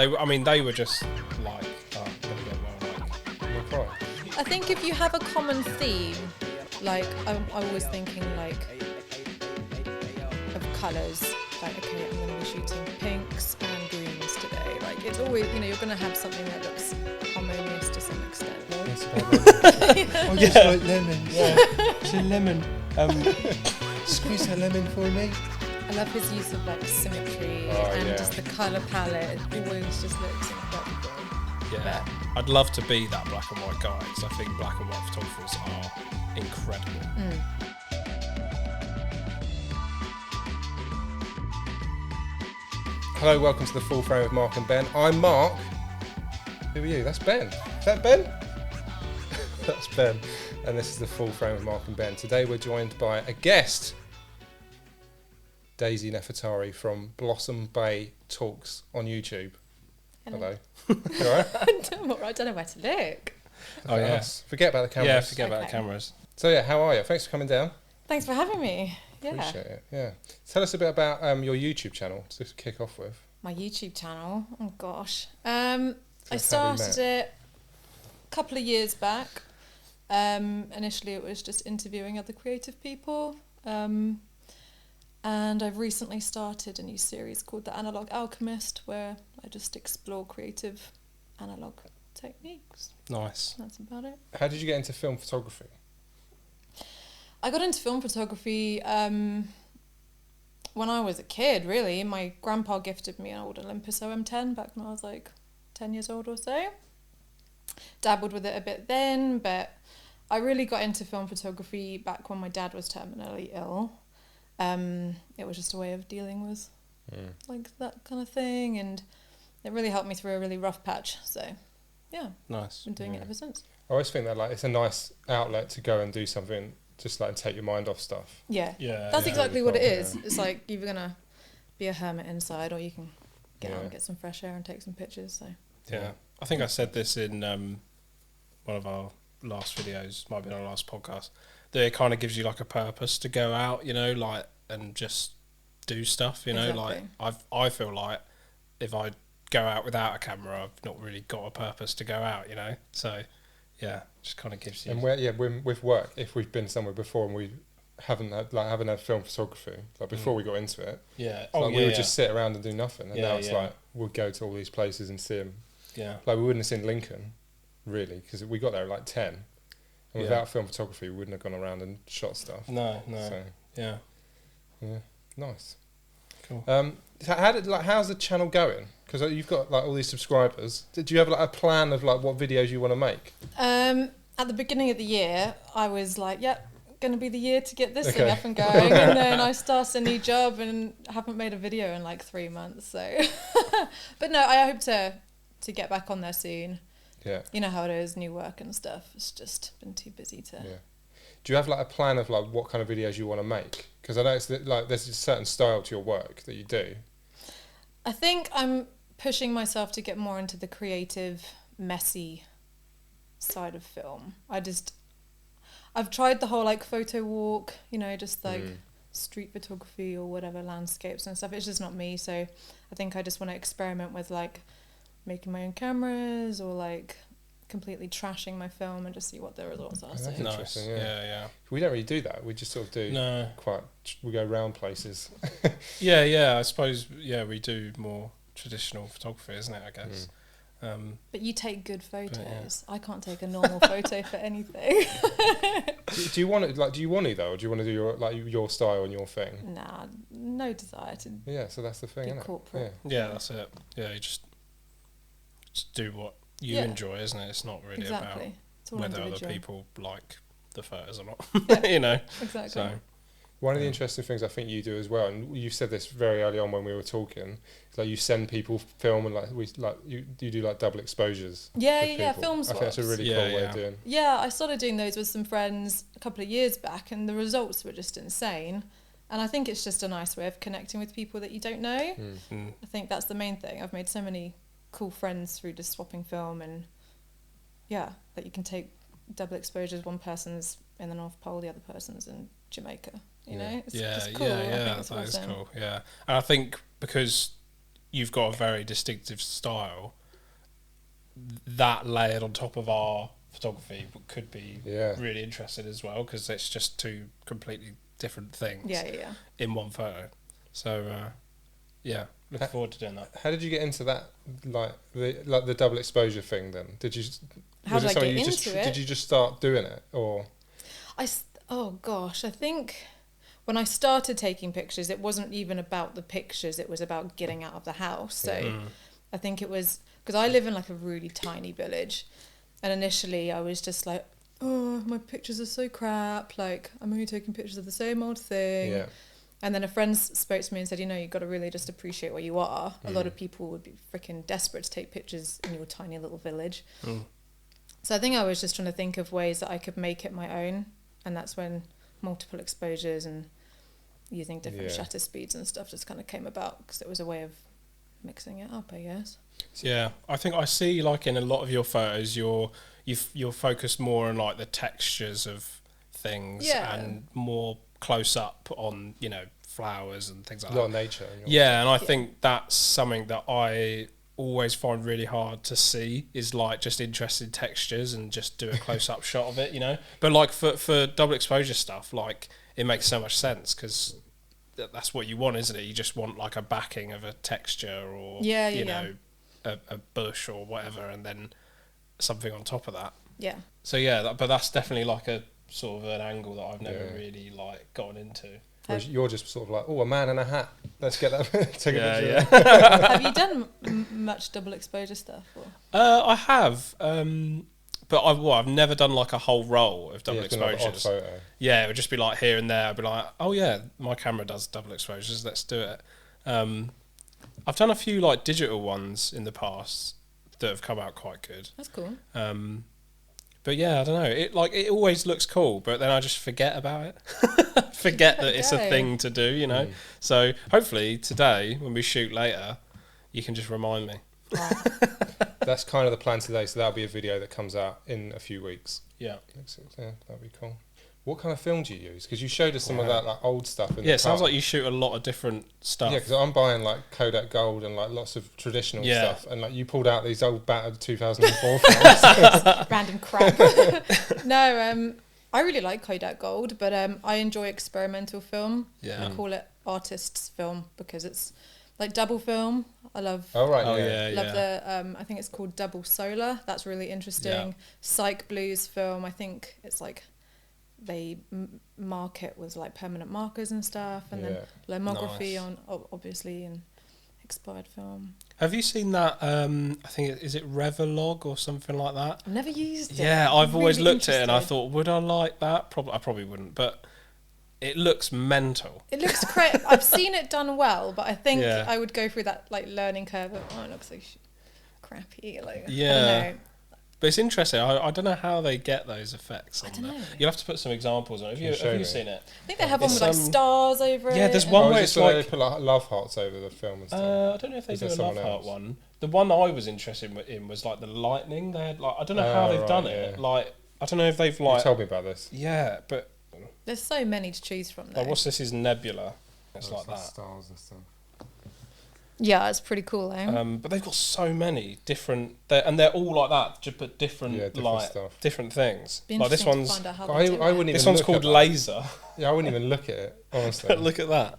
They were just like, oh, You're fine. I think if you have a common theme, like I'm always thinking like of colours. Like, okay, I'm going to be shooting pinks and greens today. Like, it's always, you're going to have something that looks harmonious to some extent. Yes, I just like lemons. Yeah, it's a lemon. Squeeze a lemon for me. I love his use of like symmetry and just the colour palette. It always just looks incredible. Yeah, I'd love to be that black and white guy because I think black and white photographers are incredible. Hello, welcome to the Full Frame of Mark and Ben. I'm Mark. Who are you? That's Ben. Is that Ben? That's Ben. And this is the Full Frame of Mark and Ben. Today we're joined by a guest, Daisy Nefatari from BlossomBayTalks on YouTube. Hello. You alright? I'm alright, I don't know where to look. Oh, yes. Forget about the cameras. Yeah, forget about the cameras. So yeah, how are you? Thanks for coming down. Thanks for having me. Yeah. Appreciate it. Yeah. Tell us a bit about your YouTube channel to kick off with. My YouTube channel. Oh gosh. I started it a couple of years back. Initially it was just interviewing other creative people. And I've recently started a new series called The Analog Alchemist, where I just explore creative analog techniques. Nice. That's about it. How did you get into film photography? I got into film photography when I was a kid, really. My grandpa gifted me an old Olympus OM10 back when I was like 10 years old or so. Dabbled with it a bit then, but I really got into film photography back when my dad was terminally ill. It was just a way of dealing with like that kind of thing, and it really helped me through a really rough patch. So, yeah, Nice. been doing it ever since. I always think that like it's a nice outlet to go and do something, just like take your mind off stuff. Yeah, Yeah. that's yeah. exactly what it Yeah. is. It's like you're gonna be a hermit inside, or you can get out Yeah. and get some fresh air and take some pictures. So, Yeah. I think I said this in one of our last videos, might be our last podcast, that it kind of gives you like a purpose to go out, like, and just do stuff, Exactly. like I feel like if I go out without a camera, I've not really got a purpose to go out, so yeah, just kind of gives you. And with work, if we've been somewhere before and we haven't had film photography, like before we got into it, Yeah. it's like we would just sit around and do nothing, and Yeah, now it's yeah. like we'll go to all these places and see them. Yeah. Like we wouldn't have seen Lincoln, really, because we got there at like 10, and Yeah. without film photography, we wouldn't have gone around and shot stuff. No. So Yeah. yeah, nice. Cool. So how's the channel going? Because you've got like all these subscribers. Did you have like a plan of like what videos you want to make? at the beginning of the year, I was like, "Yep, going to be the year to get this thing Okay. up and going," and then I started a new job and haven't made a video in like 3 months. So, but no, I hope to get back on there soon. Yeah. You know how it is, new work and stuff. It's just been too busy to. Yeah. Do you have like a plan of like what kind of videos you want to make? Because I know it's like there's a certain style to your work that you do. I think I'm pushing myself to get more into the creative, messy side of film. I've tried the whole like photo walk, just like street photography or whatever, landscapes and stuff. It's just not me. So I think I just want to experiment with like making my own cameras or like completely trashing my film and just see what the results are. That's So. Nice. interesting, Yeah. yeah. Yeah. We don't really do that. We just sort of do No. we go round places. Yeah. I suppose. Yeah, we do more traditional photography, isn't it? I guess. But you take good photos. yeah. I can't take a normal photo for anything. do you want to do you want to though, or do you want to do your style and your thing? Nah, no desire to Yeah, so that's the thing, be isn't corporate. it? Yeah, that's it. Yeah, you just do what you Yeah. enjoy, isn't it? It's not really Exactly. It's all about whether individual. other people like the photos or not. Yeah. Exactly. So One of the interesting things I think you do as well, and you said this very early on when we were talking, is like you send people film and you do like double exposures. Yeah, with people. film I think that's a swaps. really Yeah, cool way yeah. of doing. Yeah, I started doing those with some friends a couple of years back, and the results were just insane. And I think it's just a nice way of connecting with people that you don't know. I think that's the main thing. I've made so many cool friends through just swapping film, and yeah, that you can take double exposures. One person's in the North Pole, the other person's in Jamaica. You know, it's yeah, just cool. yeah, I think that it's is awesome. cool. Yeah, and I think because you've got a very distinctive style. That layered on top of our photography could be really interesting as well, because it's just two completely different things in one photo. So looking forward to doing that. How did you get into that, like the double exposure thing? Then did you? How did I get into it? Did you just start doing it, or? Oh gosh, I think when I started taking pictures, it wasn't even about the pictures. It was about getting out of the house. So I think it was because I live in like a really tiny village, and initially I was just like, oh, my pictures are so crap. Like I'm only taking pictures of the same old thing. Yeah. And then a friend spoke to me and said, you've got to really just appreciate where you are. A lot of people would be freaking desperate to take pictures in your tiny little village. So I think I was just trying to think of ways that I could make it my own. And that's when multiple exposures and using different shutter speeds and stuff just kind of came about, because it was a way of mixing it up, I guess. Yeah, I think I see, like, in a lot of your photos, you're focused more on like the textures of things and more close up on flowers and things like that. A lot of nature. Yeah, and I think that's something that I always find really hard to see, is like just interesting textures and just do a close-up shot of it, but like for double exposure stuff, like it makes so much sense, because that's what you want, isn't it? You just want like a backing of a texture, or a bush or whatever, and then something on top of that. So but that's definitely like a sort of an angle that I've never really like gotten into. Whereas you're just sort of like, a man in a hat. Let's get that. Take a picture. Have you done much double exposure stuff? Or? I have, but I've never done like a whole roll of double exposures. Like an odd photo. Yeah, it would just be like here and there. I'd be like, oh yeah, my camera does double exposures. Let's do it. I've done a few like digital ones in the past that have come out quite good. That's cool. But yeah, I don't know. It always looks cool, but then I just forget about it. Forget that it's a thing to do, So hopefully today, when we shoot later, you can just remind me. Right. That's kind of the plan today. So that'll be a video that comes out in a few weeks. Yeah, that'd be cool. What kind of film do you use? Because you showed us some of that like old stuff. It sounds like you shoot a lot of different stuff. Yeah, because I'm buying like Kodak Gold and like lots of traditional stuff, and like you pulled out these old battered 2004 films. Random crap. No, I really like Kodak Gold, but I enjoy experimental film. Yeah, I call it artist's film because it's like double film. I love. Love the. I think it's called Double Solar. That's really interesting. Yeah. Psych Blues film. I think it's like. They mark it with like permanent markers and stuff, and then lomography on obviously, and expired film. Have you seen that? I think is it Revolog or something like that? I've never used it. Yeah, I've always looked at it and I thought, would I like that? I probably wouldn't, but it looks mental. It looks crazy. I've seen it done well, but I think I would go through that like learning curve of it looks so crappy. Like I don't know. But it's interesting. I don't know how they get those effects. I don't know. You'll have to put some examples on. Have you seen it? I think they have one with like stars over it. Yeah, there's one where it's like they put like love hearts over the film and stuff. I don't know if they do a love heart one. The one I was interested in was like the lightning. They had like I don't know how they've done it. Like I don't know if they've like. You told me about this. Yeah, but there's so many to choose from. Though. Like, what's this? Is Nebula. It's like that. Stars and stuff. Yeah, it's pretty cool, eh? But they've got so many different, and they're all like that, but different like stuff. Different things. Be like this one's, to find out how I wouldn't even. This one's called Laser. Yeah, I wouldn't even look at it honestly. Look at that.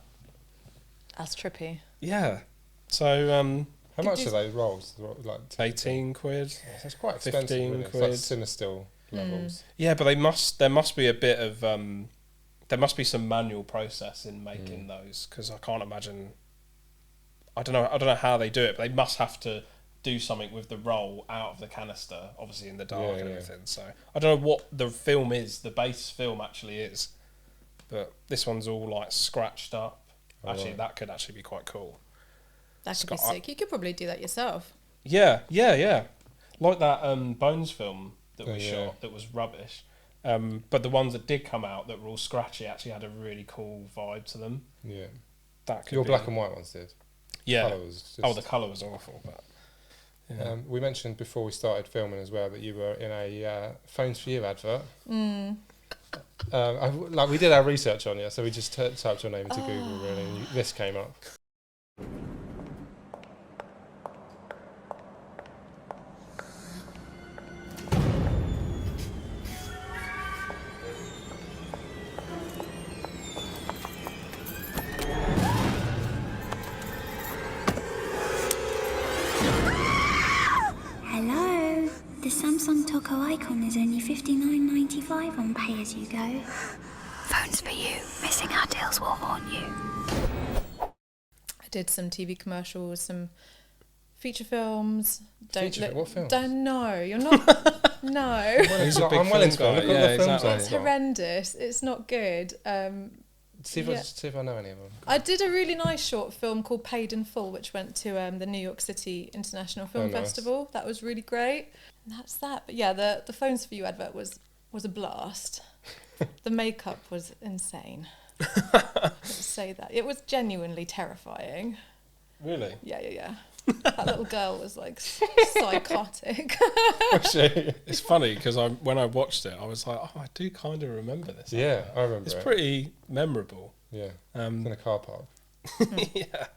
That's trippy. Yeah. So how much are those rolls? Like 18 quid. Yeah, that's quite expensive. 15 really. quid. It's like Cinestill levels. Yeah, but there must be a bit of there must be some manual process in making those, because I can't imagine. I don't know how they do it, but they must have to do something with the roll out of the canister, obviously in the dark and everything. So I don't know what the film is, the base film actually is, but this one's all like scratched up. Actually, that could actually be quite cool. That could be sick. You could probably do that yourself. Yeah. Like that Bones film that we shot that was rubbish. But the ones that did come out that were all scratchy actually had a really cool vibe to them. Yeah. That could Your black and white ones did. Yeah. The colour was awful. But we mentioned before we started filming as well that you were in a Phones for You advert. We did our research on you, so we just typed your name into Google really, and this came up. Hello. The Samsung Toco icon is only $59.95 on Pay As You Go. Phones for you. Missing our deals will haunt you. I did some TV commercials, some feature films. What films? Don't know. You're not. No. He's a big I'm well film into guy. Look at Yeah, the films exactly. I've It's got. horrendous. It's not good. See if I know any of them. I did a really nice short film called Paid in Full, which went to the New York City International Film nice. Festival. That was really great. And that's that. But yeah, the Phones for You advert was a blast. The makeup was insane. Let's say that. It was genuinely terrifying. Really? Yeah. That little girl was like psychotic. Actually, It's funny because when I watched it, I was like, oh, I do kind of remember this. yeah, I remember It's it. pretty memorable. Yeah, in a car park. Yeah.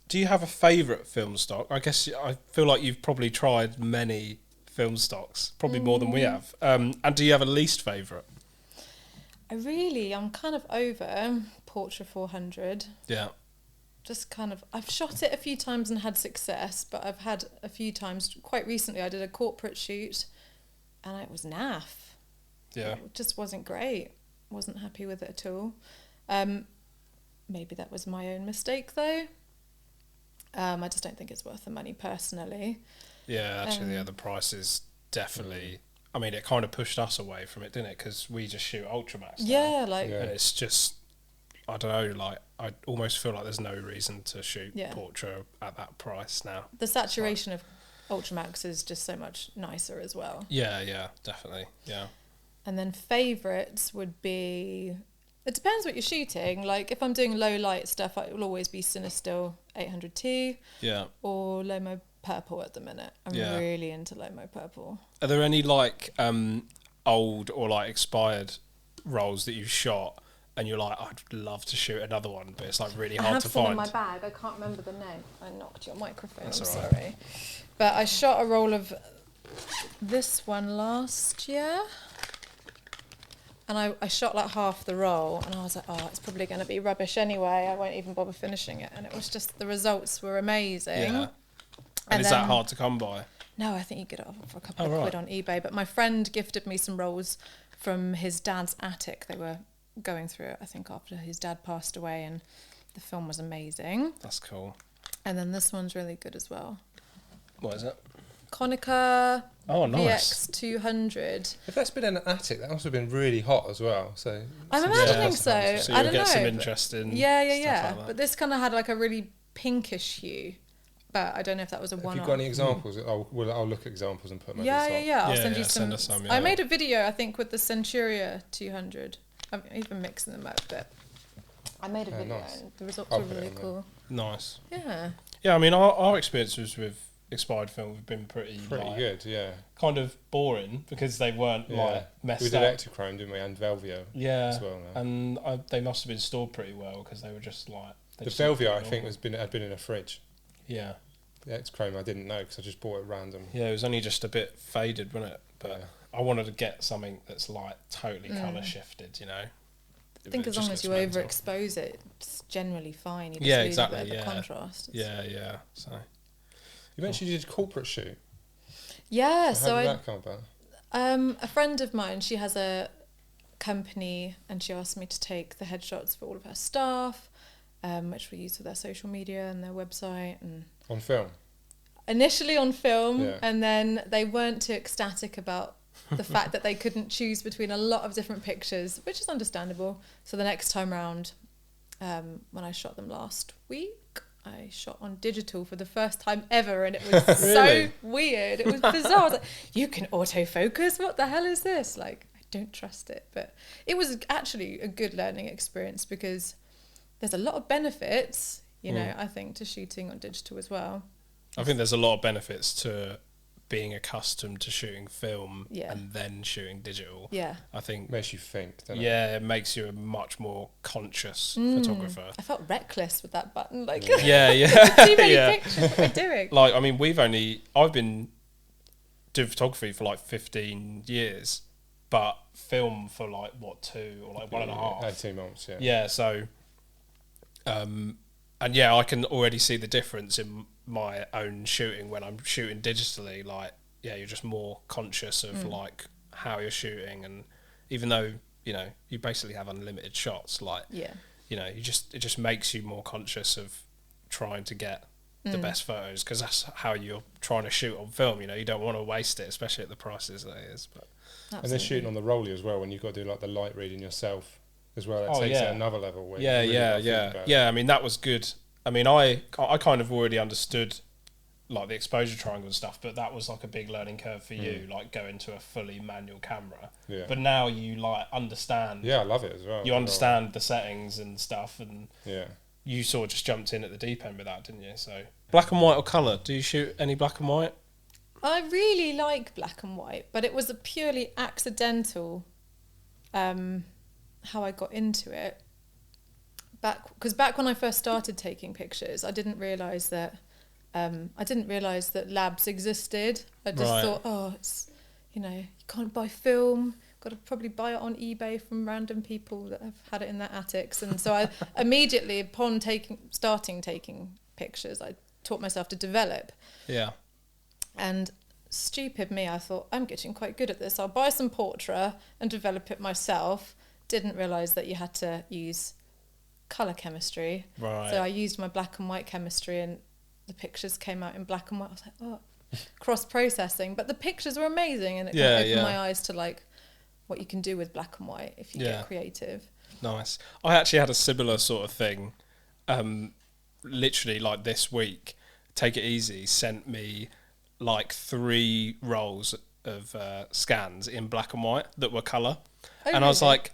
Do you have a favourite film stock? I guess I feel like you've probably tried many film stocks, probably more than we have. And do you have a least favourite? I'm kind of over Portra 400. Yeah. Just kind of, I've shot it a few times and had success, but I've had a few times, quite recently I did a corporate shoot and it was naff. Yeah. It just wasn't great. Wasn't happy with it at all. Maybe that was my own mistake though. I just don't think it's worth the money personally. Yeah, actually, the price is definitely... I mean, it kind of pushed us away from it, didn't it? Because we just shoot Ultramax now. Yeah, And it's just... I don't know, like, I almost feel like there's no reason to shoot Portra at that price now. The saturation of Ultramax is just so much nicer as well. Yeah, definitely, yeah. And then favourites would be... It depends what you're shooting. Like, if I'm doing low light stuff, it will always be Cinestill 800T Yeah. or Lomo Purple at the minute. I'm really into Lomo Purple. Are there any, like, old or, like, expired rolls that you've shot and you're like, I'd love to shoot another one, but it's, like, really hard to I have some find? in my bag. I can't remember the name. I knocked your microphone. That's I'm all right. sorry. But I shot a roll of this one last year. And I shot like half the roll and I was like, oh, it's probably going to be rubbish anyway. I won't even bother finishing it. And it was just, the results were amazing. Yeah. And is that hard to come by? No, I think you get it for a couple of right. quid on eBay. But my friend gifted me some rolls from his dad's attic. They were going through it, I think, after his dad passed away. And the film was amazing. That's cool. And then this one's really good as well. What is it? Konica nice. VX200. If that's been in an attic, that must have been really hot as well. So I'm imagining so. So I you'll don't get know. some but- interest in Yeah. stuff like that. But this kind of had like a really pinkish hue. But I don't know if that was a have one-off. you got any examples? I'll look at examples and put them Yeah. I'll Yeah, send you yeah, some. send us some, I yeah. made a video, I think, with the Centuria 200. I'm even mixing them up, but I made a video nice. and the results I'll were put it really on there. cool. Nice. Yeah. Yeah, I mean, our experiences with expired film have been pretty like, good, yeah. kind of boring because they weren't like messed We did up. Electrochrome, didn't we? And Velvio Yeah, as well. Now. and they must have been stored pretty well because they were just like... they The just looked Velvio, I pretty think, normal. had been in a fridge. Yeah. The Electrochrome, I didn't know because I just bought it random. Yeah, it was only just a bit faded, wasn't it? But Yeah. I wanted to get something that's like totally colour shifted, you know? I think It as just long as looks you mental. overexpose it, it's generally fine. You just Yeah, lose exactly, a bit of the yeah. contrast. Yeah, so... You mentioned you did corporate shoot. Yeah, So so how did I... that come about? A friend of mine, she has a company and she asked me to take the headshots for all of her staff, which we use for their social media and their website. And On film? initially on film, Yeah. and then they weren't too ecstatic about the fact that they couldn't choose between a lot of different pictures, which is understandable. So the next time round, when I shot them last week, I shot on digital for the first time ever, and it was Really? so weird. It was bizarre. I was like, you can autofocus? What the hell is this? Like, I don't trust it. But it was actually a good learning experience because there's a lot of benefits, you know, I think, to shooting on digital as well. I think there's a lot of benefits to being accustomed to shooting film Yeah. and then shooting digital. Yeah. I think, Makes you think, doesn't it? yeah, it makes you a much more conscious photographer. I felt reckless with that button. Like, Yeah, too many yeah. pictures. What am I doing? Like, I mean, I've been doing photography for like 15 years, but film for like, what, 2 or like 1.5? 2 months, yeah. Yeah, so And yeah, I can already see the difference in my own shooting when I'm shooting digitally. Like, yeah, you're just more conscious of like how you're shooting, and even though, you know, you basically have unlimited shots, like, you know, it just makes you more conscious of trying to get the best photos, because that's how you're trying to shoot on film. You know, you don't want to waste it, especially at the prices that it is. But Absolutely. And they're shooting on the rollie as well, when you've got to do like the light reading yourself as well. It takes it another level. Where I mean, that was good. I mean, I kind of already understood like the exposure triangle and stuff, but that was like a big learning curve for you, like going to a fully manual camera. Yeah. But now you like understand. Yeah, I love it as well. You understand the settings and stuff, and yeah. You sort of just jumped in at the deep end with that, didn't you? So black and white or colour? Do you shoot any black and white? I really like black and white, but it was a purely accidental how I got into it. Because back when I first started taking pictures, I didn't realise that labs existed. I just thought, oh, it's, you know, you can't buy film. Got to probably buy it on eBay from random people that have had it in their attics. And so I immediately, upon starting taking pictures, I taught myself to develop. Yeah. And stupid me, I thought, I'm getting quite good at this. I'll buy some Portra and develop it myself. Didn't realise that you had to use colour chemistry. Right. So I used my black and white chemistry, and the pictures came out in black and white. I was like, oh, cross-processing. But the pictures were amazing, and it kind of opened my eyes to like what you can do with black and white if you get creative. Nice. I actually had a similar sort of thing. Literally like this week, Take It Easy sent me like 3 rolls of scans in black and white that were colour. Oh, and I was like,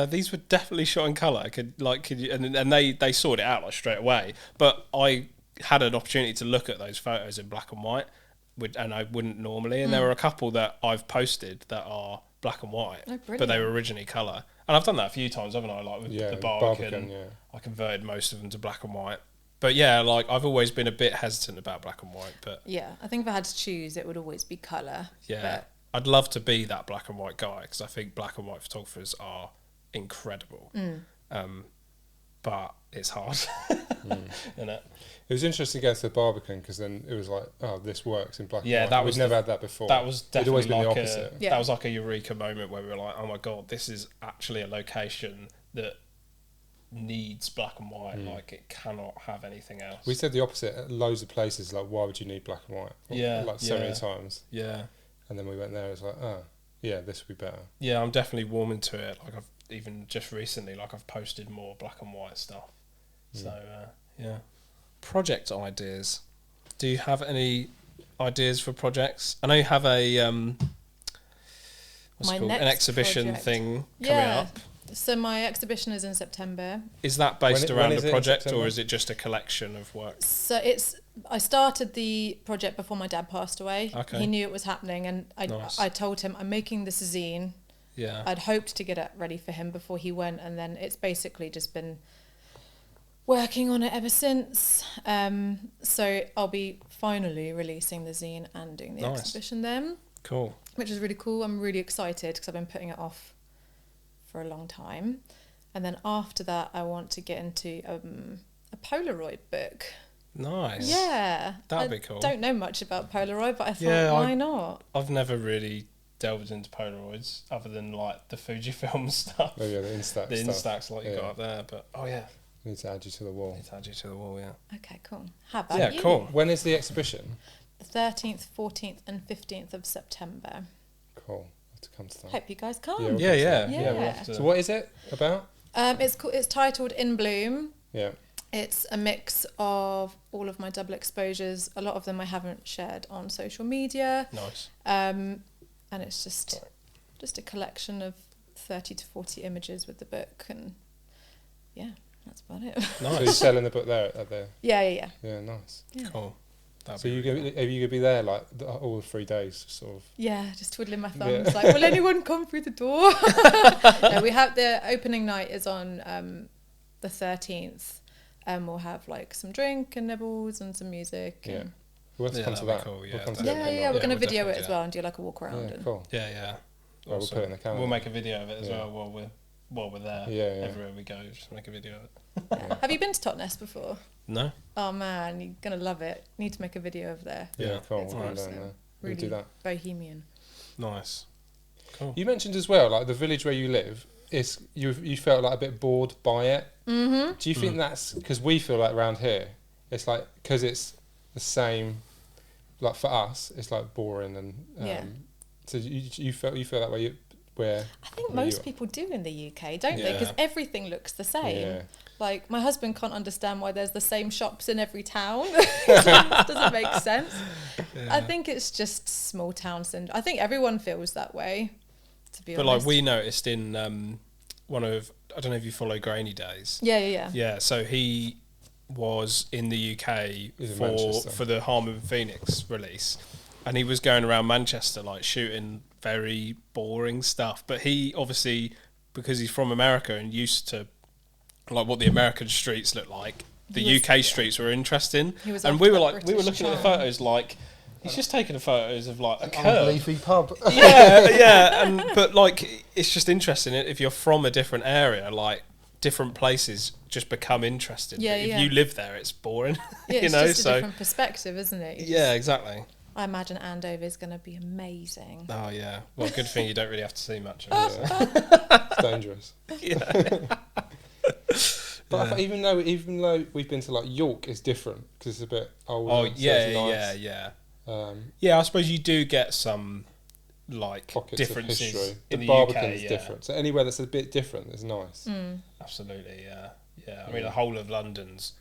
these were definitely shot in colour. Could you? And they sorted it out like straight away. But I had an opportunity to look at those photos in black and white, and I wouldn't normally. And there were a couple that I've posted that are black and white, but they were originally colour. And I've done that a few times, haven't I? Like with the Barbican, I converted most of them to black and white. But yeah, like I've always been a bit hesitant about black and white. But yeah, I think if I had to choose, it would always be colour. Yeah, I'd love to be that black and white guy, because I think black and white photographers are incredible. But it's hard, isn't it? It was interesting to go to the Barbican, because then it was like, oh, this works in black and white. That We've never had that before. That was definitely been like the opposite. that was like a eureka moment where we were like, oh my god, this is actually a location that needs black and white. Like it cannot have anything else. We said the opposite at loads of places. Like, why would you need black and white? Like so many times. Yeah. And then we went there. It was like, oh, yeah, this would be better. Yeah, I'm definitely warming to it. Like I've even just recently, like I've posted more black and white stuff. So yeah. Project ideas. Do you have any ideas for projects? I know you have a an exhibition project thing coming up. So my exhibition is in September. Is that based around a project, or is it just a collection of work? So I started the project before my dad passed away. Okay. He knew it was happening, and I told him I'm making this zine. Yeah. I'd hoped to get it ready for him before he went, and then it's basically just been working on it ever since. So I'll be finally releasing the zine and doing the exhibition then. Cool. Which is really cool. I'm really excited because I've been putting it off for a long time. And then after that, I want to get into a Polaroid book. Nice. Yeah. That'd be cool. I don't know much about Polaroid, but I thought, why not? I've never really delved into Polaroids other than like the Fujifilm stuff. Oh yeah, the Instax the stuff. Instax like you got up there. But need to add you to the wall. Yeah. Okay, cool. How about you? Yeah, cool. When is the exhibition? The 13th, 14th and 15th of September. Cool. Have to come to that. Hope you guys come. Yeah. Yeah. We'll have to. So what is it about? It's titled In Bloom. Yeah. It's a mix of all of my double exposures. A lot of them I haven't shared on social media. Nice. And it's just a collection of 30 to 40 images with the book, and yeah, that's about it. Nice. So you're selling the book there at the... Yeah. Yeah, nice. Yeah. So Cool. are you gonna be there like all the 3 days, sort of? Yeah, just twiddling my thumbs. Like, will anyone come through the door? No, we have the opening night is on the 13th, and we'll have like some drink and nibbles and some music. Yeah. And We'll have to come to that. Cool, We'll come to we're going to video it definitely as well and do like a walk around. Yeah, and cool. Yeah. Well, we'll put it in the calendar. We'll make a video of it as well while we're while we're there. Yeah. Everywhere we go, just make a video of it. Yeah. Have you been to Totnes before? No. Oh man, you're gonna love it. Need to make a video of there. Yeah, cool. It's We'll awesome. We'll do that. Bohemian. Nice. Cool. You mentioned as well, like the village where you live, you felt like a bit bored by it. Mm-hmm. Do you think that's because we feel like around here, it's like because it's the same, like for us, it's like boring and Yeah. So you feel that way where I think where most you- people do in the UK, don't they? Yeah. Because everything looks the same. Yeah. Like my husband can't understand why there's the same shops in every town. It doesn't make sense. Yeah. I think it's just small town syndrome. I think everyone feels that way. To be But honest. like we noticed in one of, I don't know if you follow Grainy Days. Yeah. Yeah, so he was in the UK He's in Manchester. for the Harmon Phoenix release, and he was going around Manchester like shooting very boring stuff. But he obviously, because he's from America and used to like what the American streets look like, the He was- UK streets were interesting. He was And after we were that like, we were British looking at the charm. photos like. He's just taking the photos of like a curve. leafy pub. Yeah, but like it's just interesting if you're from a different area, like different places just become interesting. Yeah, But if yeah. you live there, it's boring. Yeah, you it's know, just a so different perspective, isn't it? You yeah, just- exactly. I imagine Andover is going to be amazing. Oh yeah. Well, good thing you don't really have to see much of it. It's dangerous. Yeah. But I thought even though we've been to like York, it's different because it's a bit older. Oh so yeah, it's nice. yeah. Um, Yeah, I suppose you do get some like pockets differences of history. in The the Barbican's UK. Yeah, different. So anywhere that's a bit different is nice. Mm. absolutely. Yeah. I mean, the whole of London's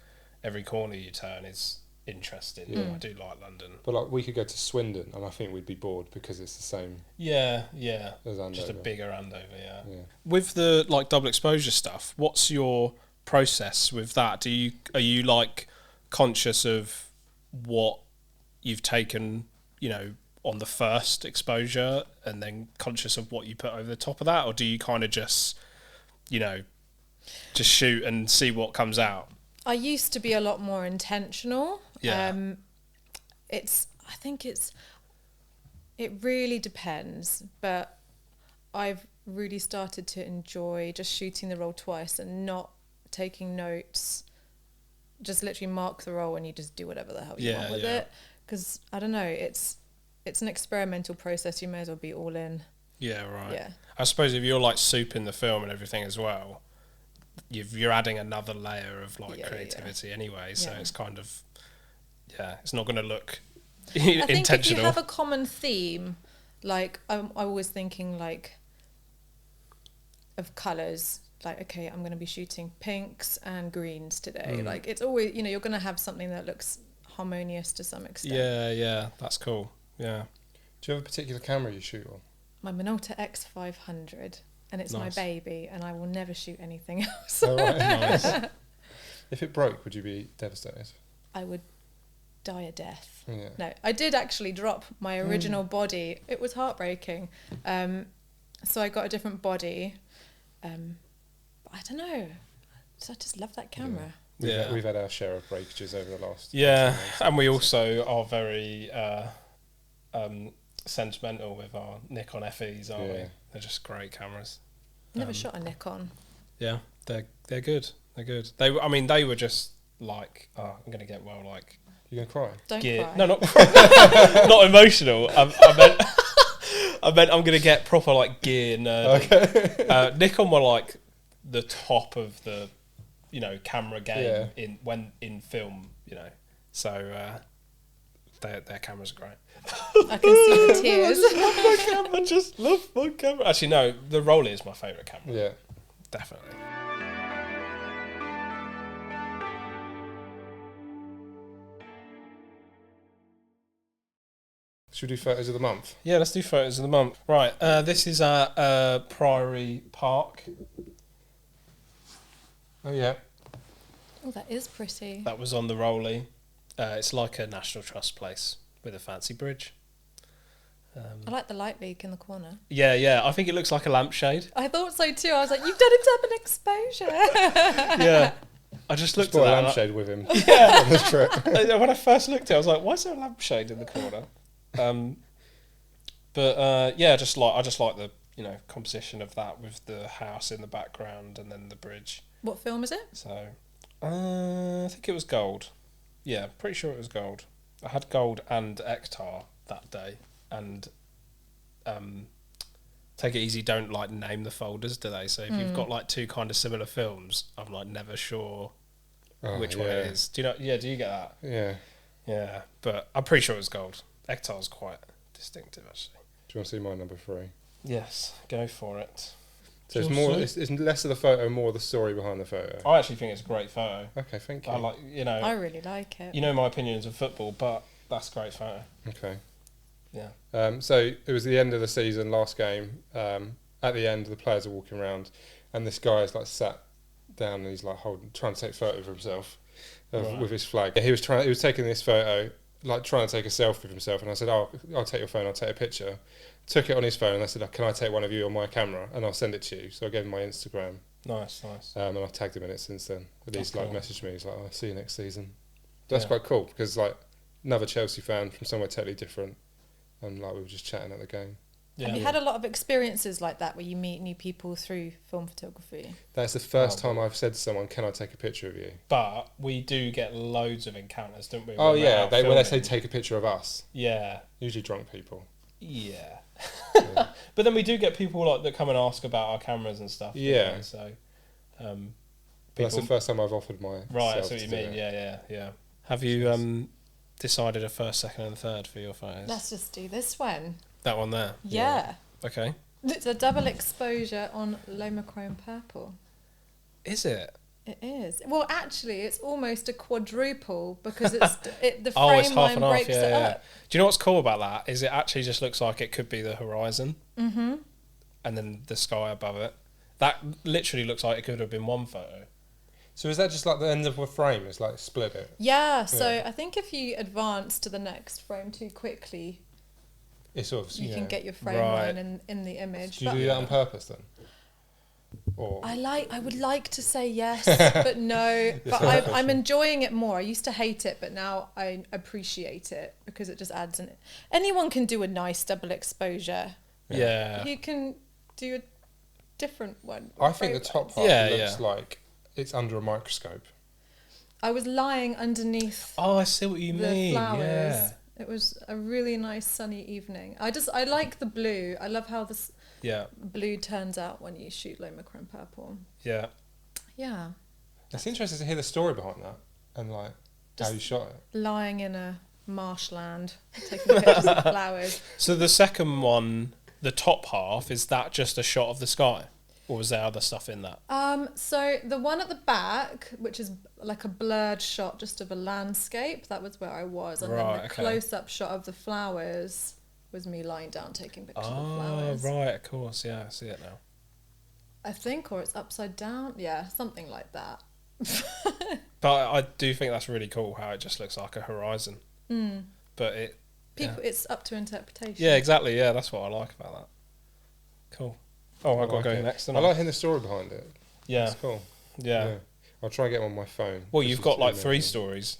every corner you turn is interesting. Yeah. I do like London. But like we could go to Swindon and I think we'd be bored because it's the same Yeah. as Andover. Just a bigger Andover, yeah. Yeah. With the like double exposure stuff, what's your process with that? Are you like conscious of what you've taken, you know, on the first exposure and then conscious of what you put over the top of that, or do you kind of just, you know, just shoot and see what comes out? I used to be a lot more intentional. Yeah. I think it really depends, but I've really started to enjoy just shooting the roll twice and not taking notes. Just literally mark the roll and you just do whatever the hell you want with it. Because I don't know, it's an experimental process. You may as well be all in. Yeah, right. Yeah. I suppose if you're like souping the film and everything as well, you're adding another layer of like Yeah, creativity anyway. So Yeah. it's kind of, it's not going to look I think if you intentional. have a common theme, like I'm always thinking like of colours. Like, okay, I'm going to be shooting pinks and greens today. Like, it's always, you know, you're going to have something that looks harmonious to some extent. Yeah, that's cool. Yeah. Do you have a particular camera you shoot on? My Minolta X500, and it's Nice. my baby, and I will never shoot anything else. Oh, right. Nice. If it broke, would you be devastated? I would die a death. Yeah. No, I did actually drop my original body. It was heartbreaking. So I got a different body. But I don't know. So I just love that camera. Yeah. We've had our share of breakages over the last. Yeah, 18 months. and we also are very sentimental with our Nikon FEs, aren't we? Yeah. They're just great cameras. Never shot a Nikon. Yeah, they're good. They're good. They were just like, oh, I'm gonna get like You're gonna cry. Don't gear. cry. No, not not emotional. I meant I'm gonna get proper like gear nerdy. Okay. Nikon were like the top of the, you know, camera game Yeah. in film, you know. So their cameras are great. I can see the tears. I just love my camera. Actually, no, the Rolly is my favourite camera. Yeah. Definitely. Should we do photos of the month? Yeah, let's do photos of the month. Right, this is our Priory Park. Oh yeah. Oh, that is pretty. That was on the Rolly. It's like a National Trust place with a fancy bridge. I like the light beak in the corner. Yeah, I think it looks like a lampshade. I thought so too. I was like, you've done it to have an exposure. Yeah. I just looked Brought a at that. lampshade with him Yeah. on this trip. When I first looked at it, I was like, why is there a lampshade in the corner? But I just like you know, composition of that with the house in the background and then the bridge. What film is it? So, I think it was gold. Yeah, pretty sure it was gold. I had gold and Ektar that day, and Take It Easy don't like name the folders, do they? So if you've got like two kind of similar films, I'm like never sure which one it is. Do you know? Yeah, do you get that? Yeah. Yeah, but I'm pretty sure it was gold. Ektar's quite distinctive, actually. Do you want to see my number 3? Yes, go for it. So it's more. It's less of the photo, more the story behind the photo. I actually think it's a great photo. Okay, thank you. I like, you know. I really like it. You know my opinions of football, but that's a great photo. Okay. Yeah. So it was the end of the season, last game. At the end, the players are walking around, and this guy is like sat down and he's like trying to take a photo of himself with his flag. He was taking this photo, like trying to take a selfie of himself, and I said, "Oh, I'll take your phone. I'll take a picture." Took it on his phone, and I said, "Can I take one of you on my camera, and I'll send it to you?" So I gave him my Instagram. Nice. And I've tagged him in it since then. But he's Cool. like messaged me. He's like, "Oh, I'll see you next season." That's quite cool because like another Chelsea fan from somewhere totally different, and like we were just chatting at the game. Yeah. Have you had a lot of experiences like that where you meet new people through film photography? That's the first time I've said to someone, "Can I take a picture of you?" But we do get loads of encounters, don't we? Oh when yeah, we're out when they say filming. take a picture of us, Yeah. usually drunk people. Yeah. But then we do get people like that come and ask about our cameras and stuff. you Yeah. know, so. But that's the first time I've offered my. Right, that's what you mean. Yeah. Have you decided a first, second, and third for your photos? Let's just do this one. That one there. Yeah. Okay. It's a double exposure on Lomachrome purple. Is it? It is. Well, actually, it's almost a quadruple because the Oh, it's frame half line and half. breaks it Yeah. up. Do you know what's cool about that? Is it actually just looks like it could be the horizon. Mm-hmm. And then the sky above it. That literally looks like it could have been one photo. So is that just like the end of a frame? It's like split it. Yeah. So I think if you advance to the next frame too quickly, It's sort of you can get your frame Right. line in the image. Do you But do that on purpose then? Or I would like to say yes, but no. But I'm enjoying it more. I used to hate it, but now I appreciate it because it just adds an. Anyone can do a nice double exposure. Yeah. You can do a different one. I think the top half looks like it's under a microscope. I was lying underneath Oh, I see what you the mean. flowers. Yeah. It was a really nice sunny evening. I like the blue. I love how this Yeah. blue turns out when you shoot Lomachrome purple. Yeah. Yeah. It's interesting to hear the story behind that and like how you shot it. Lying in a marshland, taking pictures of flowers. So the second one, the top half, is that just a shot of the sky? Or was there other stuff in that? So the one at the back, which is like a blurred shot just of a landscape, that was where I was. And then Right, the okay. close-up shot of the flowers was me lying down taking pictures of Oh, flowers. right, of course. Yeah, I see it now. I think, or it's upside down. Yeah, something like that. But I do think that's really cool how it just looks like a horizon. Mm. But it... It's up to interpretation. Yeah, exactly. Yeah, that's what I like about that. Cool. Oh, I've got to go next. I like hearing the story behind it. Yeah. It's cool. Yeah. I'll try and get one on my phone. Well, This you've is got like too 3 amazing. stories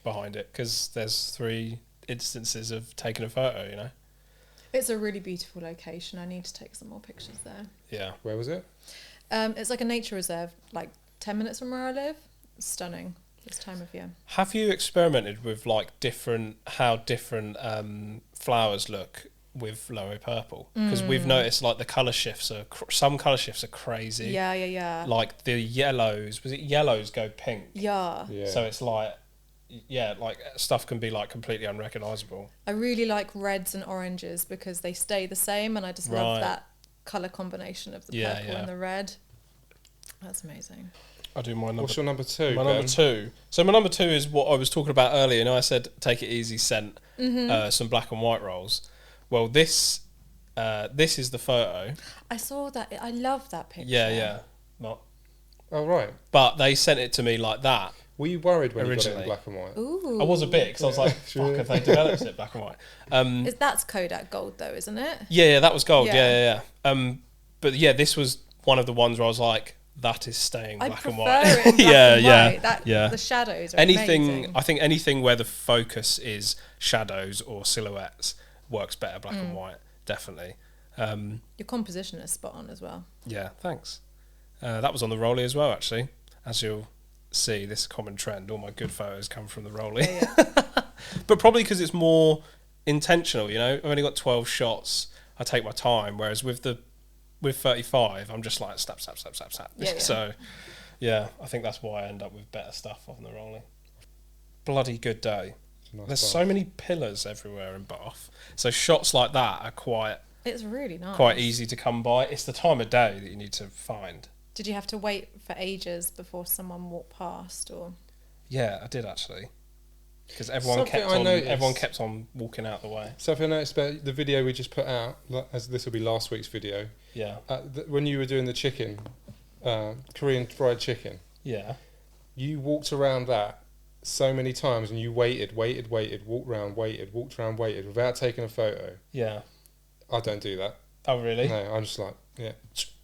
behind it because there's 3 instances of taking a photo, you know? It's a really beautiful location. I need to take some more pictures there. Yeah. Where was it? It's like a nature reserve, like 10 minutes from where I live. It's stunning this time of year. Have you experimented with like how different flowers look with Lowe purple? Because we've noticed like the colour shifts some colour shifts are crazy. Yeah. Like the yellows, was it yellows go pink? Yeah. Yeah. So it's like, like stuff can be like completely unrecognisable. I really like reds and oranges because they stay the same, and I just love Right. that colour combination of the Yeah, purple yeah. and the red. That's amazing. I do my number. What's your number 2? My Ben? number 2. So my number 2 is what I was talking about earlier. You know, I said take it easy, sent some black and white rolls. Well, this is the photo. I saw that. I love that picture. Yeah. Not. Oh right. But they sent it to me like that. Were you worried when you got it Originally. in black and white? Ooh. I was a bit because I was like, Sure. fuck, if they developed it black and white. That's Kodak gold though, isn't it? Yeah, that was gold. Yeah. Yeah. But yeah, this was one of the ones where I was like, that is staying I black prefer and white. it in black and white. yeah. The shadows are Anything, amazing. I think anything where the focus is shadows or silhouettes works better black and white, definitely. Your composition is spot on as well. Yeah, thanks. That was on the rollie as well, actually. As you'll see, this common trend. All my good photos come from the rollie. Yeah. But probably because it's more intentional, you know. I've only got 12 shots. I take my time, whereas with 35, I'm just like snap. Yeah. So, yeah, I think that's why I end up with better stuff on the rolling. Bloody good day. Nice There's bath. so many pillars everywhere in Bath, so shots like that are It's really nice. quite easy to come by. It's the time of day that you need to find. Did you have to wait for ages before someone walked past, or? Yeah, I did actually, because Something I noticed- everyone kept on walking out the way. Something I noticed about the video we just put out, as this will be last week's video, Yeah, when you were doing the chicken, Korean fried chicken, yeah. you walked around that so many times and you waited, walked around, walked around, waited without taking a photo. Yeah. I don't do that. Oh, really? No, I'm just like, yeah.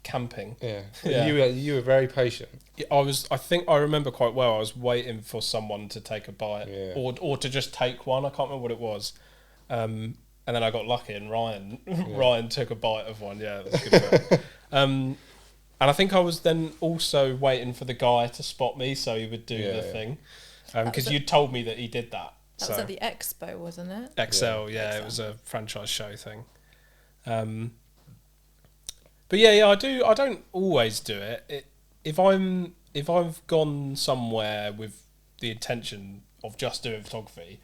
Camping. Yeah. Yeah. You were very patient. Yeah, I think I remember quite well. I was waiting for someone to take a bite, Yeah. or to just take one. I can't remember what it was. And then I got lucky, and Ryan took a bite of one. Yeah, it was good. And I think I was then also waiting for the guy to spot me, so he would do the thing. Because you told me that he did that. That was at the expo, wasn't it? XL, yeah, it was a franchise show thing. But yeah, I do. I don't always do it. If I've gone somewhere with the intention of just doing photography,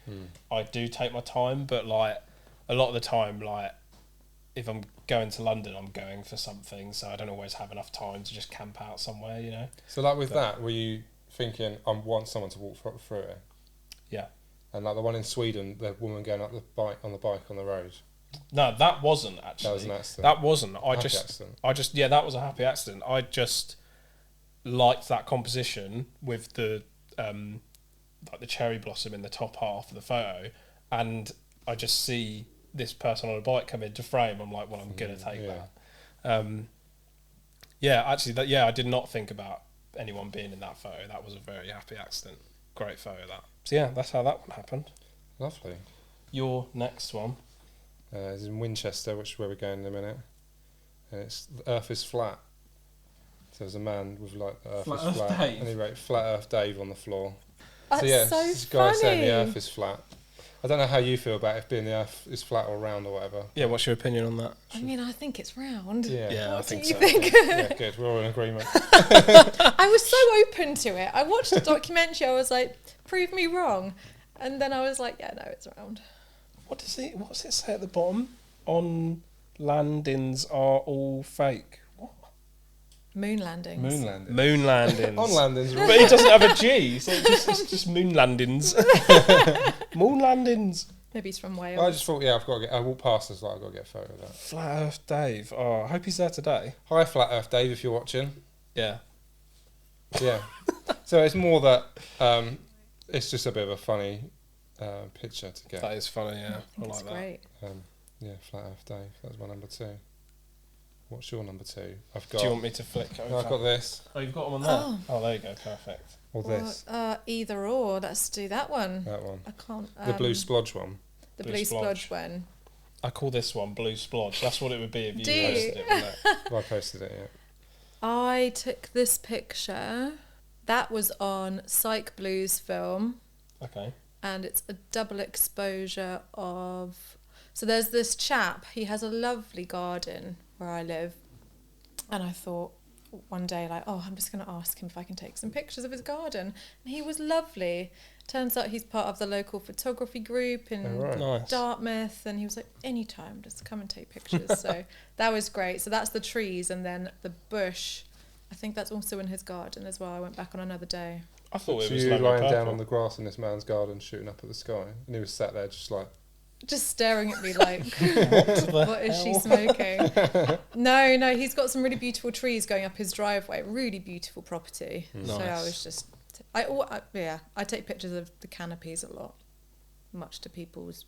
I do take my time. But like a lot of the time, like if I'm going to London, I'm going for something, so I don't always have enough time to just camp out somewhere, you know. So like with that, were you thinking, I want someone to walk through it? Yeah. And like the one in Sweden, the woman going up the bike on the road. No, that wasn't actually. That was an accident. That wasn't. Accident. That was a happy accident. I just liked that composition with the like the cherry blossom in the top half of the photo, and I just see this person on a bike come into frame. I'm like, well, I'm gonna take that. I did not think about anyone being in that photo. That was a very happy accident. Great photo, that. So yeah, that's how that one happened. Lovely. Your next one. It's in Winchester, which is where we're going in a minute. And it's the Earth is flat. So there's a man with like the Earth Flat is Earth flat, Dave. and he wrote Flat Earth Dave on the floor. That's so yeah, so this guy saying the funny. Earth is flat. I don't know how you feel about it being the Earth is flat or round or whatever. Yeah, what's your opinion on that? I mean, I think it's round. Yeah, I What think do you so. think? yeah, good. We're all in agreement. I was so open to it. I watched the documentary. I was like, prove me wrong. And then I was like, yeah, no, it's round. What's it say at the bottom? On landings are all fake. What? Moon landings. Moon landing. Moon landings. On landings. But it doesn't have a G, so it's just moon landings. Moon landings. Maybe he's from Wales. I just thought, yeah, I walked past us like I've got to get a photo of that. Flat Earth Dave. Oh, I hope he's there today. Hi, Flat Earth Dave, if you're watching. Yeah. Yeah. So it's more that it's just a bit of a funny picture to get. That is funny, yeah. I think I it's like that. great. Yeah, Flat Earth Dave. That was my number 2. What's your number 2? I've got. Do you want me to flick over? No, I've got this Oh, you've got them on there? Oh, there you go. Perfect. or this. Either or. Let's do that one. That one. I can't. The blue splodge one. The Blue blue splodge. splodge one. I call this one Blue Splodge. That's what it would be if you Do you? posted it, wouldn't it? Well, I posted it. Yeah. I took this picture. That was on Psych Blues film. Okay. And it's a double exposure of... So there's this chap. He has a lovely garden where I live. And I thought one day, like, oh, I'm just going to ask him if I can take some pictures of his garden. And he was lovely. Turns out he's part of the local photography group in Oh, right. Nice. Dartmouth. And he was like, anytime, just come and take pictures. So that was great. So that's the trees. And then the bush, I think that's also in his garden as well. I went back on another day. I thought it So was you lemon lying purple. down on the grass in this man's garden, shooting up at the sky, and he was sat there just like. Just staring at me like, the what is she smoking? No, he's got some really beautiful trees going up his driveway. Really beautiful property. So I Nice. was just, I take pictures of the canopies a lot, much to people's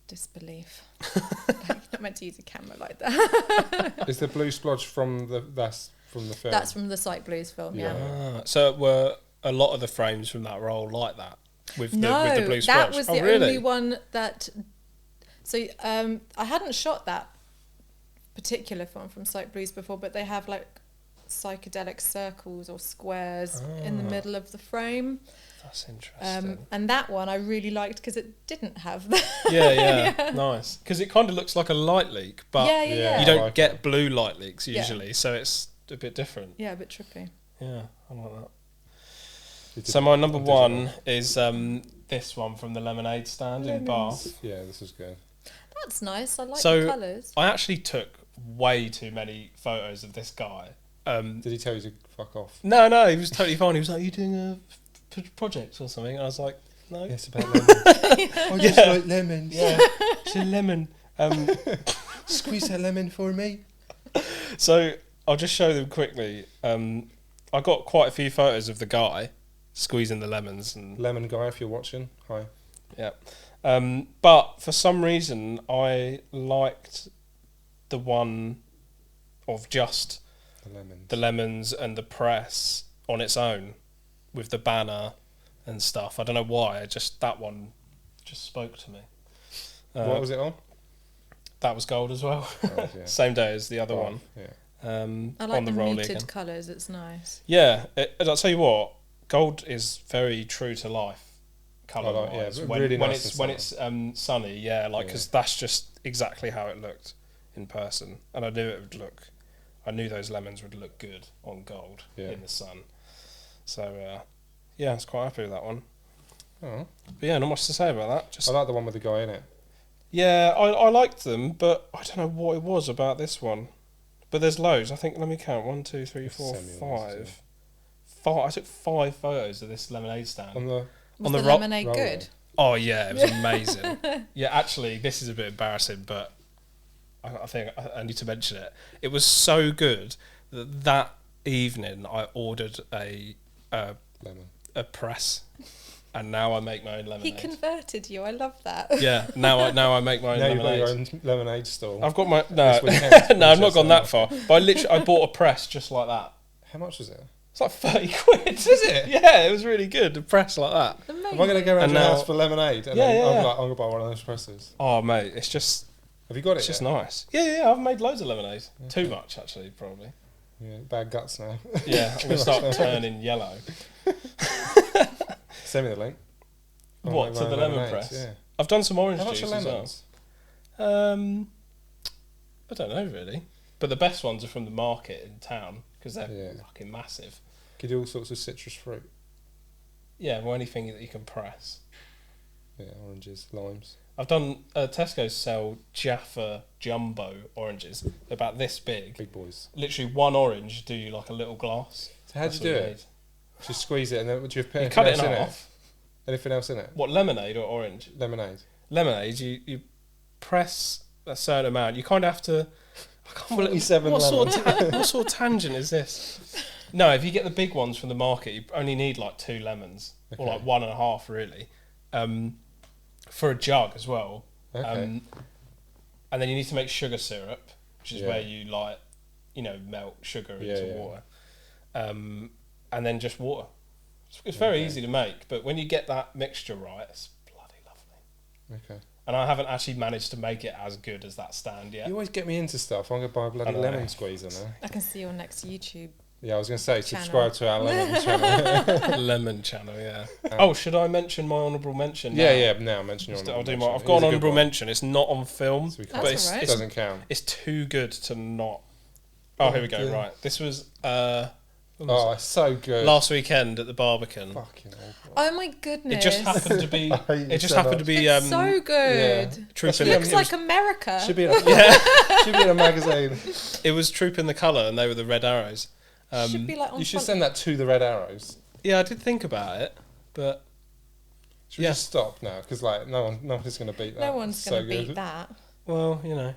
disbelief. Like, you're not meant to use a camera like that. Is the blue splodge from the film? That's from the Psych Blues film, yeah. Ah, so were a lot of the frames from that roll like that? With the blue that splodge? was Oh, the really? only one that... So I hadn't shot that particular film from Sight Blues before, but they have like psychedelic circles or squares in the middle of the frame. That's interesting. And that one I really liked because it didn't have that. Yeah. Nice. Because it kind of looks like a light leak, but Yeah. you don't get blue light leaks usually, so it's a bit different. Yeah, a bit trippy. Yeah, I like that. So my number one is this one from the Lemonade stand in Bath. Yeah, this is good. That's nice. I like So the colours. I actually took way too many photos of this guy. Did he tell you to fuck off? No, he was totally fine. He was like, "Are you doing a project or something?" And I was like, "No." Yes, about lemons. I just like lemons. Yeah, it's a lemon. Squeeze that lemon for me. So I'll just show them quickly. I got quite a few photos of the guy squeezing the lemons and Lemon guy, if you're watching, hi. yeah. But for some reason, I liked the one of just the lemons and the press on its own with the banner and stuff. I don't know why. That one just spoke to me. What was it on? That was gold as well. Oh, yeah. Same day as the other one. Yeah. I like on the the Rolly muted again. colours. It's nice. Yeah, I'll tell you what. Gold is very true to life, colour wise. yeah, when, really when nice it's in when it's sunny, because that's just exactly how it looked in person, and I knew it would look. I knew those lemons would look good on gold in the sun. So yeah, I was quite happy with that one. Oh. But yeah, not much to say about that. Just I like the one with the guy in it. yeah, I liked them, but I don't know what it was about this one. But there's loads. I think let me count. 1, 2, 3, 4, 5. I took 5 photos of this lemonade stand. Was the lemonade good? Oh yeah, it was amazing. Yeah, actually, this is a bit embarrassing, but I think I need to mention it. It was so good that evening I ordered a press, and now I make my own lemonade. He converted you. I love that. Yeah, now I make my own now lemonade. You've got your own lemonade stall. I've got my This weekend, no, I've not gone that Winchester. far. But I bought a press just like that. How much was it? It's like 30 quid. Is it? Yeah, it was really good. A press like that. Amazing. Am I going to go around And your now- house for lemonade? And Yeah, then yeah, I'm yeah. like, I'm going to buy one of those presses. Oh mate, it's just Have you got it it's just yet? nice. Yeah, I've made loads of lemonade. Too much actually, probably. Yeah, bad guts now. Yeah, I'm gonna start turning yellow. Send me the link. I'll What, make to my the own lemon lemonade, press? Yeah. I've done some orange How much juice are as well. lemons? I don't know really, but the best ones are from the market in town because they're Yeah. fucking massive. You do all sorts of citrus fruit. Yeah, well, anything that you can press. Yeah, oranges, limes. I've done Tesco sell Jaffa jumbo oranges. They're about this big. Big boys. Literally one orange do you like a little glass. So how do you do it? Just squeeze it and then do you put You anything cut it else in in half. Anything else in it? What, lemonade or orange? Lemonade. Lemonade, you press a certain amount. You kind of have to. I can't believe 47 what lemons. what sort of tangent is this? No, if you get the big ones from the market, you only need like 2 lemons or like 1.5 really, for a jug as well. Okay. And then you need to make sugar syrup, which is Yeah. where you melt sugar Yeah, into yeah. water, and then just water. It's very easy to make, but when you get that mixture right, it's bloody lovely. Okay. And I haven't actually managed to make it as good as that stand yet. You always get me into stuff. I'm going to buy a bloody I know. lemon squeezer now. I can see your next YouTube. Yeah, I was going to say, Channel. subscribe to our lemon channel. Lemon channel, yeah. Oh, should I mention my honourable mention? Yeah, now? now mention your I'll honourable do mention. my. I've It got is an a good honourable one. mention. It's not on film, So we but can't- it's, alright. It doesn't count. it's too good to not. Oh, here we go. dear. Right, this was Oh, it's so good. last weekend at the Barbican. Fucking awful. Oh my goodness. It just happened to be. I hate It just so happened to much. be. It's so good. yeah. Troop It in, looks it like was, America. Should be in a magazine. it was Troop in the Colour, and they were the red arrows. should be like on You should front- send that to the Red Arrows. Yeah, I did think about it, but Should we just stop now? Because like no one's going to beat that. No one's It's going so to beat good. that. well, you know.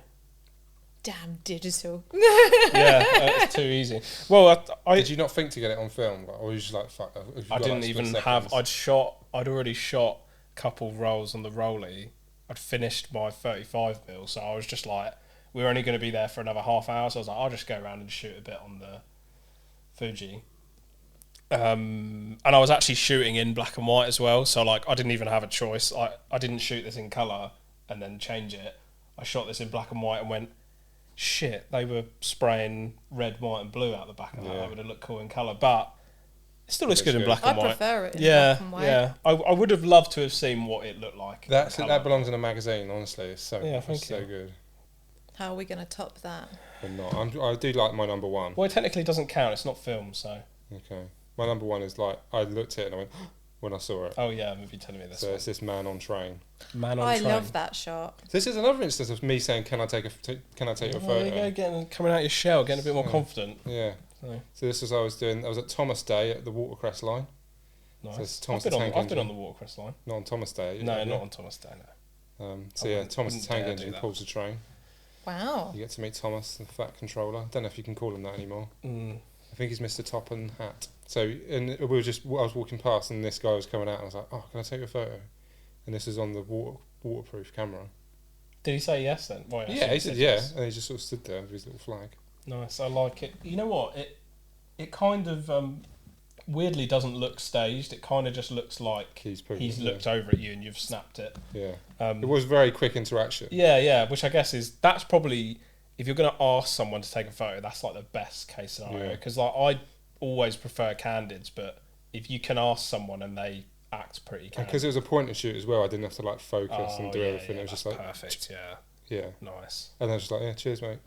Damn digital. Yeah, it's too easy. Well, I Did you not think to get it on film, or were you just like fuck? Have you I got, didn't like, even split have. seconds? I'd already shot a couple rolls on the rolly. I'd finished my 35mm, so I was just like, we were only going to be there for another half hour, so I was like, I'll just go around and shoot a bit on the Fuji. And I was actually shooting in black and white as well, so like I didn't even have a choice. I didn't shoot this in colour and then change it. I shot this in black and white and went, shit, they were spraying red, white, and blue out the back of that. Yeah. That would have looked cool in colour, but it still looks Looks good in good. black I and white. prefer it in Yeah, black and white. yeah. I would have loved to have seen what it looked like. in That colour. belongs in a magazine. Honestly, it's so Yeah, thank it's so you. good. How are we going to top that? But not. I do like my number one. Well, it technically doesn't count. It's not film, so. Okay, my number one is like I looked at it and I went when I saw it. Oh yeah, maybe telling me this. So One. it's this man on train. Man on I train. love that shot. This is another instance of me saying, "Can I take your Oh, photo?" there you go, coming out your shell, getting a bit more Yeah. confident. Yeah. So, So this was I was at Thomas Day at the Watercress line. So nice. it's Thomas I've been, the Tank I've been Engine. on the Watercress line. Not on Thomas Day. No, yeah. not on Thomas Day. No. So I yeah, wouldn't- Thomas the wouldn't Tank dare do Engine that. pulls the train. Wow. You get to meet Thomas, the fat controller. Don't know if you can call him that anymore. I think he's Mr. Top and Hat. So and I was walking past and this guy was coming out and I was like, "Oh, can I take a photo?" And this is on the waterproof camera. Did he say yes then? Well, Yeah, he said yeah, and he just sort of stood there with his little flag. Nice, I like it. You know what? It kind of weirdly doesn't look staged. It kind of just looks like He's looked over at you and you've snapped it. Yeah, Um, it was very quick interaction. yeah, which I guess that's probably, if you're going to ask someone to take a photo, that's like the best case scenario. Yeah. Because like I always prefer candids, but if you can ask someone and they act pretty candid. Because it was a point and shoot as well, I didn't have to like focus and do yeah, everything. yeah, It was just that's like perfect. Yeah, yeah, nice. and I was just like, yeah, cheers, mate.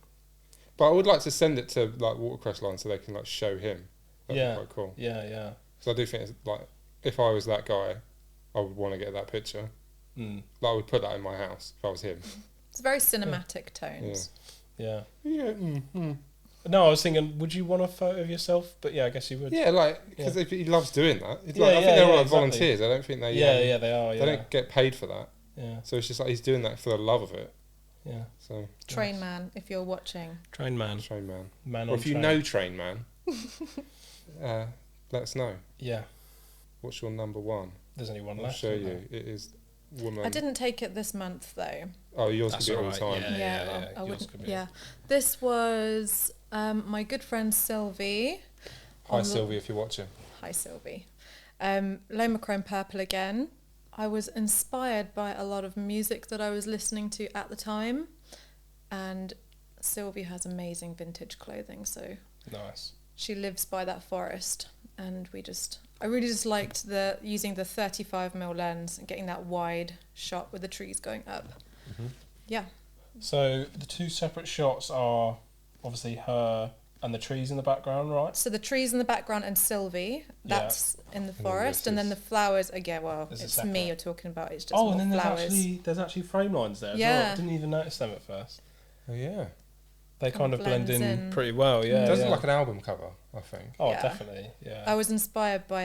But I would like to send it to like Watercress Line so they can like show him. That'd Yeah. be quite cool. Yeah. So I do think it's like if I was that guy, I would want to get that picture. Mm. Like I would put that in my house if I was him. It's very cinematic tones. Yeah. Yeah. No, I was thinking, would you want a photo of yourself? But yeah, I guess you would. Yeah, like because he loves doing that. It's Yeah, like, I think yeah, they're all yeah, like exactly. volunteers. I don't think they. Yeah, they are. They Yeah, don't get paid for that. yeah, So it's just like he's doing that for the love of it. yeah. So Train man, if you're watching. Train man, train man. man Or on if you train. know train man, let us know. Yeah, What's your number one? there's only one I'll left. show isn't you. It is woman. I didn't take it this month though. Oh, yours That's can be all the alright, time. Yeah, well, I yours wouldn't. could be. Yeah, this was my good friend Sylvie. Hi on the- Sylvie, if you're watching. Hi Sylvie. Loma Chrome Purple again. I was inspired by a lot of music that I was listening to at the time, and Sylvie has amazing vintage clothing, so Nice. she lives by that forest, and I really just liked using the 35mm lens and getting that wide shot with the trees going up. Mm-hmm. Yeah. So the two separate shots are obviously her and the trees in the background, right? So the trees in the background and Sylvie, that's in the then forest, this and then is- the flowers. Again, well, This is it's separate. me you're talking about. It's just Oh, more and then flowers. there's actually frame lines there as well. Yeah. I didn't even notice them at first. Oh yeah. They kind of blend blends in in. pretty well. Yeah. It does yeah. look like an album cover, I think. Oh, Yeah. definitely. Yeah. I was inspired by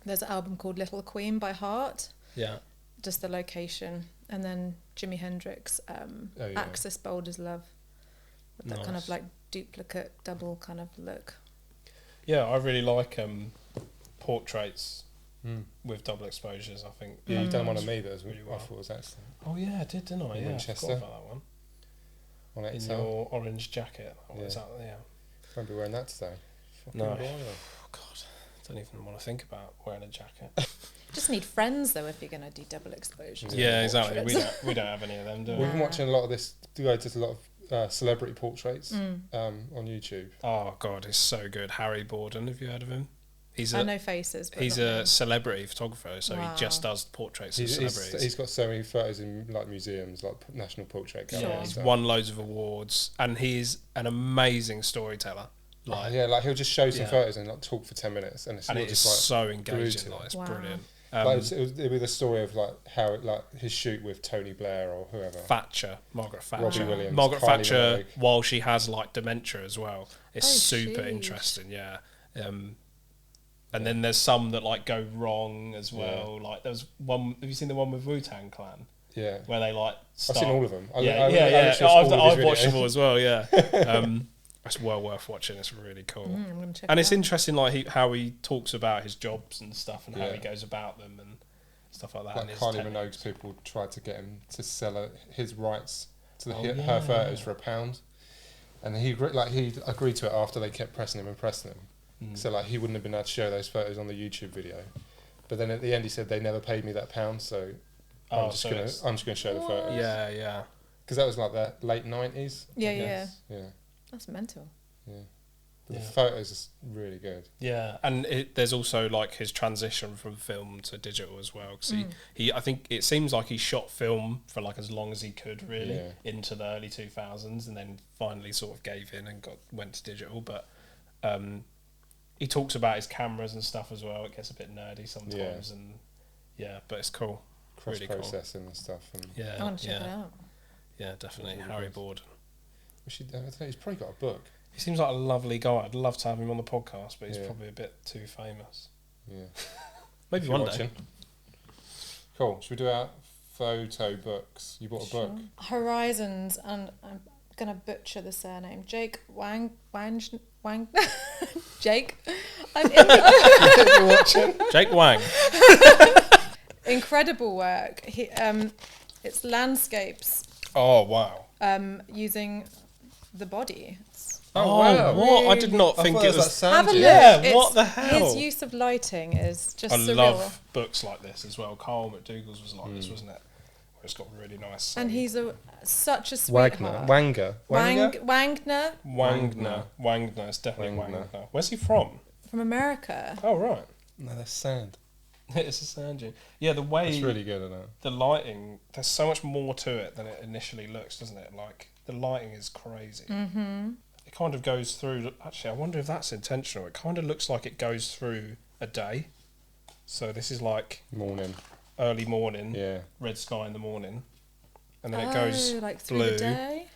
there's an album called Little Queen by Heart, Yeah. just the location, and then Jimi Hendrix, yeah. Axis Bold as Love, with that kind Nice. of like duplicate double kind of look. Yeah, I really like portraits Mm. with double exposures. I think. Yeah, you've done one Mm. of me that was Really I well. thought was excellent. Oh yeah, I did, didn't I? In Yeah, I Winchester. forgot about that one. On In XL. your orange jacket. Oh, Yeah. is that, yeah. Won't be wearing that today. Fucking No. blimey. Oh, God, I don't even want to think about wearing a jacket. Just need friends though if you're going to do double exposure. Yeah, exactly. Portraits. We don't have any of them, do we? We've been watching a lot of this. Just a lot of celebrity portraits Mm. on YouTube. Oh God, it's so good. Harry Borden, have you heard of him? He's I a know faces, but he's not a names. celebrity photographer, so Wow. he just does portraits of He's celebrities. got so many photos in like museums, like National Portrait Gallery. Sure. Yeah, and he's stuff. won loads of awards, and he's an amazing storyteller. Like, Yeah, like he'll just show some Yeah. photos and like talk for 10 minutes, and it's and all it is just like so engaging. brutal. Like, it's Wow. brilliant. it'll be the story of like how like his shoot with Tony Blair or whoever. Margaret Thatcher. Robbie Williams, Margaret Kylie Thatcher, Minogue. while she has like dementia as well, it's Oh, super sheesh. interesting. Yeah. And then there's some that like go wrong as well. Like there's one. Have you seen the one with Wu-Tang Clan Yeah, where they like start? I've seen all of them. I Yeah, literally watched all of I've his watched videos. them all as well. Yeah. It's well worth watching. It's really cool. I'm gonna check And it it's out. interesting, like how he talks about his jobs and stuff, and how Yeah. he goes about them and stuff like that. Like and his Kylie techniques. Minogue's people tried to get him to sell his rights to Oh, her yeah. photos for £1, and he agreed to it after they kept pressing him and pressing him. Mm. So like he wouldn't have been able to show those photos on the YouTube video. But then at the end he said they never paid me that £1, so Oh, I'm just so gonna it's- show the photos. Yeah, yeah. Because that was like the late 90s. Yeah, I yeah. guess. Yeah. That's mental. Yeah. But Yeah. the photos are really good. Yeah, and there's also like his transition from film to digital as well. Because he, I think it seems like he shot film for like as long as he could really into the early 2000s, and then finally sort of gave in and went to digital. But he talks about his cameras and stuff as well. It gets a bit nerdy sometimes, and but it's cool. Really cool. Cross-processing and stuff. And I want to check it out. Yeah, definitely. Really Harry good. Borden. I don't know, he's probably got a book. He seems like a lovely guy. I'd love to have him on the podcast, but he's probably a bit too famous. Yeah. Maybe one day. Cool. Should we do our photo books? You bought a book. Horizons, and I'm gonna butcher the surname. Jake Wang. Jake. I'm in. Jake Wang. Incredible work. He it's landscapes. Oh wow. Using the body. Oh wow! What? I did not think it was. Have a look. Yeah, It's- what the hell? His use of lighting is just I surreal. love books like this as well. Carl McDougall's was like this, wasn't it? Where it's got really nice. And he's such a sweetheart. Wangner. Wangner. It's definitely Wangner. Wangner. Where's he from? From America. Oh right. No, that's sand. It's a sand dune. Yeah, the way It's really good, isn't it? the lighting. There's so much more to it than it initially looks, doesn't it? Like the lighting is crazy. Mm-hmm. It kind of goes through. Actually, I wonder if that's intentional. It kind of looks like it goes through a day. So this is like Morning. early morning. Yeah. Red sky in the morning, and then it goes like through blue. the day.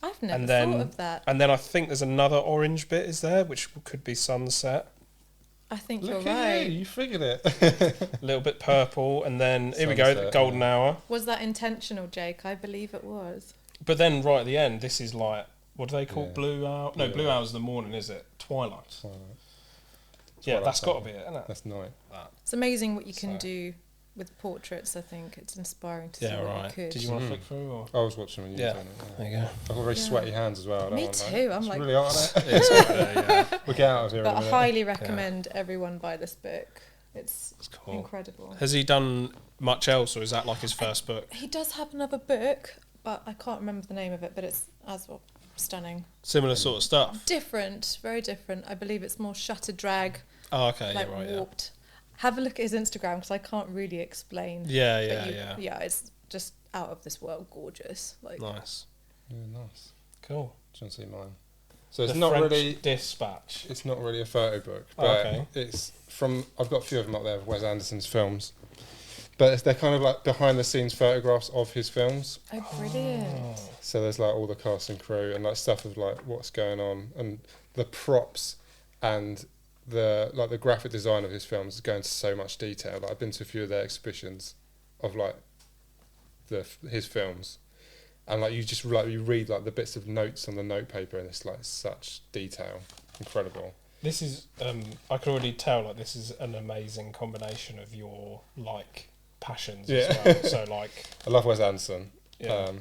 I've never And then, thought of that. and then I think there's another orange bit, is there, which could be sunset. I think Look you're at right. you figured it. A little bit purple, and then here we go, the Sunset, golden hour. Was that intentional, Jake? I believe it was. But then right at the end, this is like, what do they call Yeah. blue hour? No, blue hour's the morning, is it? Twilight. Yeah, Twilight that's got to time. be it, isn't it? That's night. It's amazing what you can So- do with portraits. I think it's inspiring to see Yeah, what right. you could. Did you want to flick through? Or? I was watching when you Yeah. were doing it. There you go. I've got very Yeah. sweaty hands as well. I don't Me want that. too. I'm It's like, really hot, isn't it? It's right there, yeah. We'll get out of here in but a I minute. highly recommend everyone buy this book. It's It's cool. incredible. Has he done much else, or is that like his first book? He does have another book, but I can't remember the name of it. But it's as well stunning. Similar sort of stuff. Different, very different. I believe it's more shutter drag, Oh, okay, like yeah, right, warped. Have a look at his Instagram because I can't really explain. yeah. But Yeah, yeah, it's just out of this world gorgeous. Like Nice. Yeah, nice. Cool. Do you want to see mine? So it's The not French really. Dispatch. It's not really a photo book, Oh, but okay. it's from. I've got a few of them up there of Wes Anderson's films, but they're kind of like behind the scenes photographs of his films. oh, brilliant. So there's like all the cast and crew and like stuff of like what's going on and the props and the graphic design of his films go into so much detail. Like I've been to a few of their exhibitions of like his films, and like you read like the bits of notes on the note paper and it's like such detail, incredible. This is, I can already tell, like, this is an amazing combination of your, like, passions as Yeah. well. So, like, I love Wes Anderson. yeah.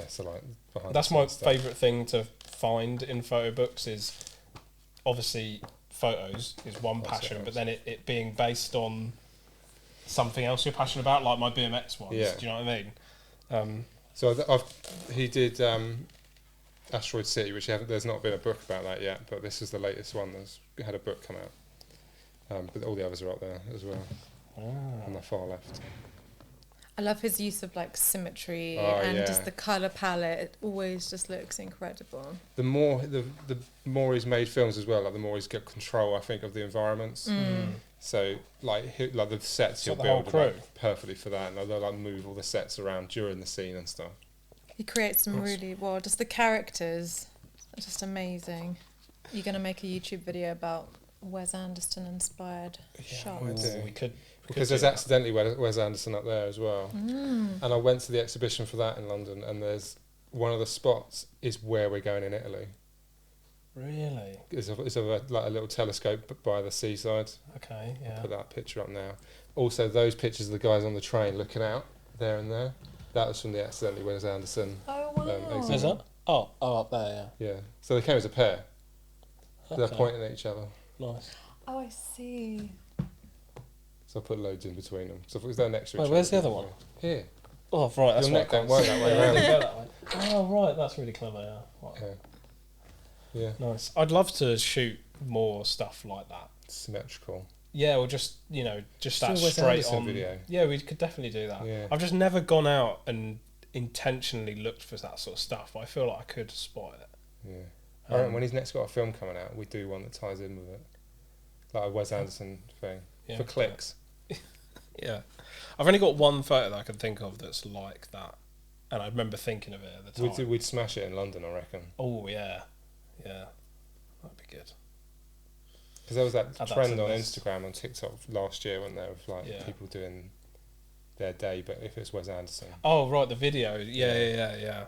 So like behind That's the my scenes stuff. favourite thing to find in photo books is, obviously, photos is one That's passion, it, but then it being based on something else you're passionate about, like my BMX ones. Yeah. Do you know what I mean? So he did Asteroid City, which there's not been a book about that yet, but this is the latest one that's had a book come out. But all the others are up there as well, on the far left. I love his use of like symmetry Oh, and yeah. just the colour palette. It always just looks incredible. The more he's made films as well, like the more he's got control, I think, of the environments. So like the sets It's he'll like the whole build are, like, crew. perfectly for that, and they'll like move all the sets around during the scene and stuff. He creates some really just the characters are just amazing. You're gonna make a YouTube video about Wes Anderson inspired shots. do. We could Because do there's that. accidentally Wes Anderson up there as well. And I went to the exhibition for that in London, and there's one of the spots is where we're going in Italy. Really? It's like a little telescope by the seaside. Okay, yeah. Put that picture up now. Also, those pictures of the guys on the train looking out there and there. That was from the accidentally Wes Anderson. Oh wow! exhibit. Is that? Oh, up there, Yeah. So they came as a pair. yeah. They're Okay. pointing at each other. Nice. Oh, I see. So I put loads in between them. So if it was there next to each Wait, other. where's the other one? Here. Oh, right, that's Your what neck don't work that way Yeah, around. they go that way. Oh, right, that's really clever, yeah. Right. Yeah. Nice. I'd love to shoot more stuff like that. Symmetrical. Yeah, or just, just Still that Wes straight Anderson on video. Yeah, we could definitely do that. Yeah. I've just never gone out and intentionally looked for that sort of stuff, but I feel like I could spot it. Yeah. I reckon when he's next got a film coming out, we do one that ties in with it. Like a Wes Anderson thing. Yeah, for clicks. Yeah. I've only got one photo that I can think of that's like that. And I remember thinking of it at the time. We'd smash it in London, I reckon. Oh, yeah. Yeah. That'd be good. Because there was that Add that trend to the on list. Instagram, on TikTok last year, when there was like Yeah. people doing their day, but if it's Wes Anderson. Oh, right, the video. Yeah.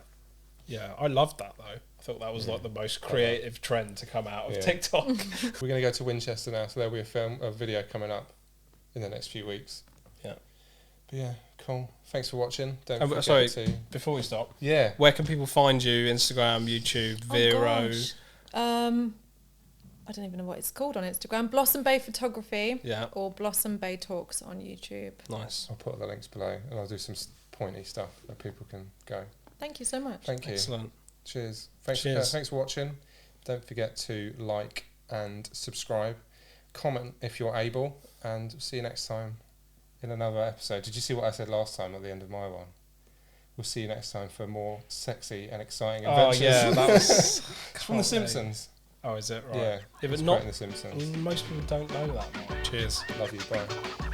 Yeah, I loved that, though. I thought that was like the most creative trend to come out of TikTok. We're going to go to Winchester now, so there'll be a video coming up in the next few weeks. Yeah. But yeah, cool. Thanks for watching. Don't forget sorry, to... before we stop, Yeah. where can people find you? Instagram, YouTube, Vero? I don't even know what it's called on Instagram. Blossom Bay Photography. Yeah. Or BlossomBayTalks on YouTube. Nice. I'll put the links below, and I'll do some pointy stuff where people can go. Thank you so much. Thank you. Excellent. Cheers. Cheers. Thanks for watching. Don't forget to like and subscribe. Comment if you're able, and see you next time in another episode. Did you see what I said last time at the end of my one? We'll see you next time for more sexy and exciting adventures. Oh, yeah, that was... It's from The Simpsons. Oh, is it? Right. Yeah, but it's not... quite in The Simpsons. Most people don't know that. Cheers. Love you, bye.